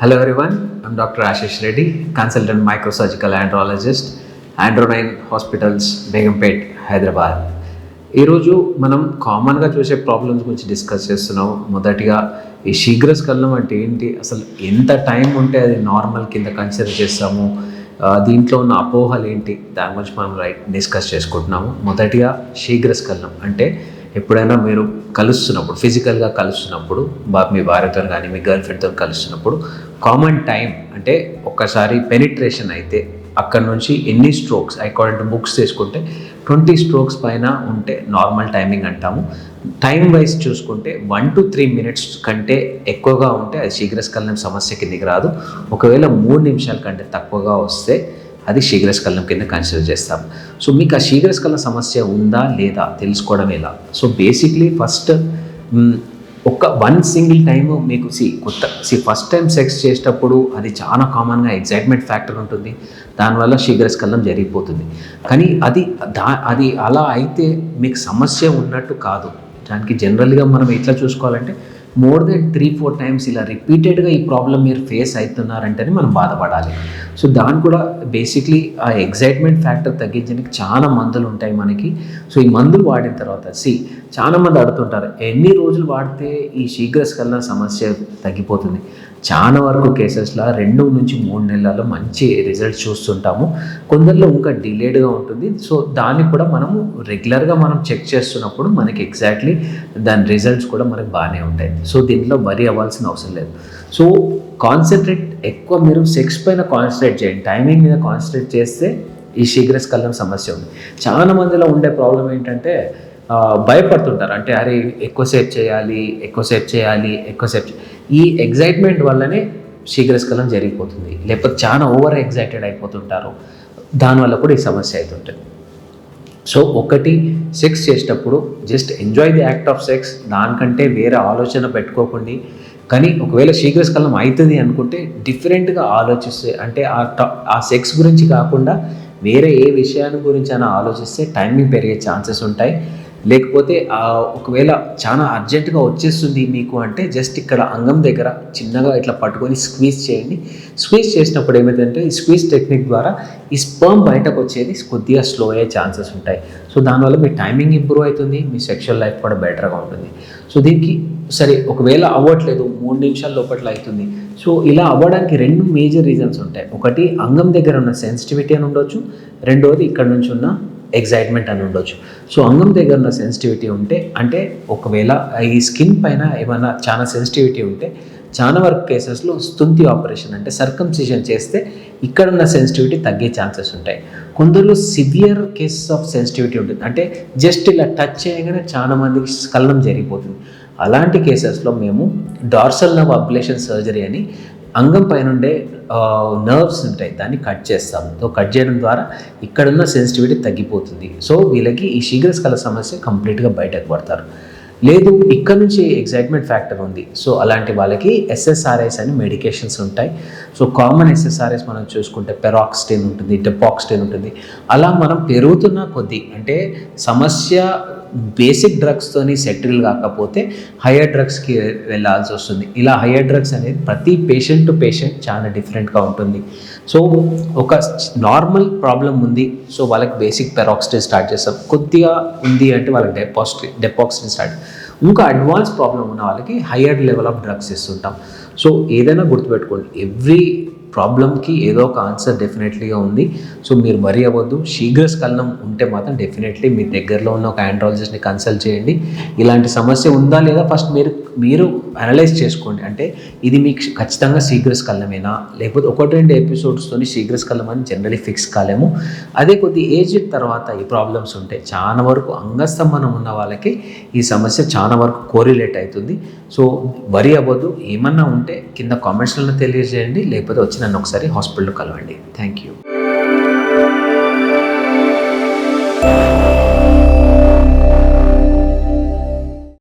Hello everyone, I'm Dr. Ashish Reddy, consultant microsurgical andrologist, Andronine Hospitals, Begumpet, Hyderabad. ఈరోజు మనం కామన్గా చూసే ప్రాబ్లమ్స్ గురించి డిస్కస్ చేస్తున్నాం. మొదటిగా ఈ శీఘ్రస్ఖలనం అంటే ఏంటి, అసలు ఎంత టైం ఉంటే అది నార్మల్ కింద కన్సిడర్ చేస్తాము, దీంట్లో ఉన్న అపోహలు ఏంటి, దాని గురించి మనం డిస్కస్ చేసుకుంటున్నాము. మొదటిగా శీఘ్రస్ఖలనం అంటే ఎప్పుడైనా మీరు కలుస్తున్నప్పుడు, ఫిజికల్గా కలుస్తున్నప్పుడు, మీ భార్యతో కానీ మీ గర్ల్ ఫ్రెండ్తో కలుస్తున్నప్పుడు కామన్ టైం అంటే ఒక్కసారి పెనిట్రేషన్ అయితే అక్కడ నుంచి ఎన్ని స్ట్రోక్స్, అకార్డింగ్ టు బుక్స్ తీసుకుంటే 20 స్ట్రోక్స్ పైన ఉంటే నార్మల్ టైమింగ్ అంటాము. టైం వైజ్ చూసుకుంటే 1 to 3 minutes కంటే ఎక్కువగా ఉంటే అది శీఘ్రస్ఖలనం సమస్య కిందకి రాదు. ఒకవేళ 3 నిమిషాల కంటే తక్కువగా వస్తే అది శీఘ్రస్ఖలనం కింద కన్సిడర్ చేస్తాం. సో మీకు ఆ శీఘ్రస్ఖలన సమస్య ఉందా లేదా తెలుసుకోవడం ఎలా? So basically first one single time మీకు ఫస్ట్ టైం సెక్స్ చేసేటప్పుడు అది చాలా కామన్గా ఎగ్జైట్మెంట్ ఫ్యాక్టర్ ఉంటుంది, దానివల్ల శీఘ్రస్ఖలనం జరిగిపోతుంది. కానీ అది అలా అయితే మీకు సమస్య ఉన్నట్టు కాదు. దానికి జనరల్గా మనం ఎట్లా చూసుకోవాలంటే మోర్ దెన్ 3-4 times ఇలా రిపీటెడ్గా ఈ ప్రాబ్లం మీరు ఫేస్ అవుతున్నారంటేనే మనం బాధపడాలి. సో దాని కూడా బేసిక్లీ ఆ ఎగ్జైట్మెంట్ ఫ్యాక్టర్ తగ్గించడానికి చాలా మందులు ఉంటాయి మనకి. సో ఈ మందులు వాడిన తర్వాత చాలా మంది అడుగుతుంటారు, ఎన్ని రోజులు వాడితే ఈ శీఘ్రస్ఖలన సమస్య తగ్గిపోతుంది? చాలా వరకు కేసెస్లో 2 నుంచి 3 నెలల్లో మంచి రిజల్ట్స్ చూస్తుంటాము. కొందరిలో ఇంకా డిలేడ్గా ఉంటుంది. సో దాన్ని కూడా మనము రెగ్యులర్గా మనం చెక్ చేస్తున్నప్పుడు మనకి ఎగ్జాక్ట్లీ దాని రిజల్ట్స్ కూడా మనకు బాగానే ఉంటాయి. సో దీంట్లో వరి అవ్వాల్సిన అవసరం లేదు. సో ఎక్కువ మీరు సెక్స్ పైన కాన్సన్ట్రేట్ చేయండి, టైమింగ్ మీద కాన్సన్ట్రేట్ చేస్తే ఈ శీఘ్రస్ఖలనం సమస్య ఉంది. చాలా మందిలో ఉండే ప్రాబ్లం ఏంటంటే భయపడుతుంటారు, అంటే అరే ఎక్కువసేపు చేయాలి. ఈ ఎగ్జైట్మెంట్ వల్లనే శీఘ్రస్ఖలనం జరిగిపోతుంది. లేకపోతే చాలా ఓవర్ ఎగ్జైటెడ్ అయిపోతుంటారు, దానివల్ల కూడా ఈ సమస్య అవుతుంటుంది. సో సెక్స్ చేసేటప్పుడు just enjoy the act of sex, దానికంటే వేరే ఆలోచన పెట్టుకోకండి. కానీ ఒకవేళ శీఘ్రస్ఖలనం అవుతుంది అనుకుంటే డిఫరెంట్గా ఆలోచిస్తే, అంటే ఆ సెక్స్ గురించి కాకుండా వేరే ఏ విషయాన్ని గురించి అయినా ఆలోచిస్తే టైమింగ్ పెరిగే ఛాన్సెస్ ఉంటాయి. లేకపోతే ఒకవేళ చాలా అర్జెంటుగా వచ్చేస్తుంది మీకు అంటే జస్ట్ ఇక్కడ అంగం దగ్గర చిన్నగా ఇట్లా పట్టుకొని స్క్వీజ్ చేయండి. స్క్వీజ్ చేసినప్పుడు ఏమైందంటే ఈ స్క్వీజ్ టెక్నిక్ ద్వారా ఈ స్పర్మ్ బయటకు వచ్చేది కొద్దిగా స్లో అయ్యే ఛాన్సెస్ ఉంటాయి. సో దానివల్ల మీ టైమింగ్ ఇంప్రూవ్ అవుతుంది, మీ సెక్షువల్ లైఫ్ కూడా బెటర్గా ఉంటుంది. సో దీనికి ఒకవేళ అవ్వట్లేదు, 3 నిమిషాల లోపల అవుతుంది. సో ఇలా అవ్వడానికి 2 మేజర్ రీజన్స్ ఉంటాయి. ఒకటి అంగం దగ్గర ఉన్న సెన్సిటివిటీ అని ఉండొచ్చు, రెండోది ఇక్కడ నుంచి ఉన్న ఎగ్జైట్మెంట్ అని ఉండొచ్చు. సో అంగం దగ్గర ఉన్న సెన్సిటివిటీ ఉంటే, అంటే ఒకవేళ ఈ స్కిన్ పైన ఏమైనా చాలా సెన్సిటివిటీ ఉంటే చాలా వరకు కేసెస్లో స్తుంతి ఆపరేషన్ అంటే సర్కంసిషన్ చేస్తే ఇక్కడ ఉన్న సెన్సిటివిటీ తగ్గే ఛాన్సెస్ ఉంటాయి. కొందరిలో సివియర్ కేసెస్ ఆఫ్ సెన్సిటివిటీ ఉంటుంది, అంటే జస్ట్ ఇలా టచ్ చేయగానే చాలా మందికి స్ఖలనం జరిగిపోతుంది. అలాంటి కేసెస్లో మేము డార్సల్ నర్వ్ అబ్లేషన్ సర్జరీ అని అంగం పైన ఉండే నర్వ్స్ ఉంటాయి, దాన్ని కట్ చేస్తాము. సో కట్ చేయడం ద్వారా ఇక్కడున్న సెన్సిటివిటీ తగ్గిపోతుంది. సో వీళ్ళకి ఈ శీఘ్రస్ఖలన సమస్య కంప్లీట్గా బయటకు పడతారు. లేదు ఇక్కడ నుంచి ఎగ్జైట్మెంట్ ఫ్యాక్టర్ ఉంది, సో అలాంటి వాళ్ళకి SSRIs అని మెడికేషన్స్ ఉంటాయి. సో కామన్ SSRIs మనం చూసుకుంటే పెరాక్సిటిన్ ఉంటుంది, డెపాక్సిటిన్ ఉంటుంది. అలా మనం పెరుగుతున్న కొద్దీ, అంటే సమస్య బేసిక్ డ్రగ్స్తోని సెటిల్ కాకపోతే హయ్యర్ డ్రగ్స్కి వెళ్ళాల్సి వస్తుంది. ఇలా హయ్యర్ డ్రగ్స్ అనేది ప్రతి పేషెంట్ టు పేషెంట్ చాలా డిఫరెంట్గా ఉంటుంది. సో ఒక నార్మల్ ప్రాబ్లం ఉంది, సో వాళ్ళకి బేసిక్ పెరాక్సిటిన్ స్టార్ట్ చేస్తాం. కొద్దిగా ఉంది అంటే వాళ్ళకి డెపాక్సిటిన్ స్టార్ట్. ఇంకా అడ్వాన్స్ ప్రాబ్లం ఉన్న వాళ్ళకి హయ్యర్ లెవెల్ ఆఫ్ డ్రగ్స్ ఇస్తుంటాం. సో ఏదైనా గుర్తుపెట్టుకోండి, ఎవ్రీ ప్రాబ్లమ్కి ఏదో ఒక ఆన్సర్ డెఫినెట్లీగా ఉంది. సో మీరు వరి అవ్వద్దు. శీఘ్రస్ఖలనం ఉంటే మాత్రం డెఫినెట్లీ మీ దగ్గరలో ఉన్న ఒక ఆండ్రాలజిస్ట్ని కన్సల్ట్ చేయండి. ఇలాంటి సమస్య ఉందా లేదా ఫస్ట్ మీరు అనలైజ్ చేసుకోండి, అంటే ఇది మీకు ఖచ్చితంగా శీఘ్రస్ఖలనమేనా, లేకపోతే 1-2 ఎపిసోడ్స్తో శీఘ్రస్ఖలనం అని జనరలీ ఫిక్స్ కాలేము. అదే కొద్ది ఏజ్ తర్వాత ఈ ప్రాబ్లమ్స్ ఉంటాయి. చాలా వరకు అంగస్తంభనం ఉన్న వాళ్ళకి ఈ సమస్య చాలా వరకు కోరిలేట్ అవుతుంది. సో వరి అవ్వద్దు. ఏమన్నా ఉంటే కింద కామెంట్స్లో తెలియజేయండి, లేకపోతే వచ్చి నన్ను ఒకసారి హాస్పిటల్లో కలవండి. Thank you.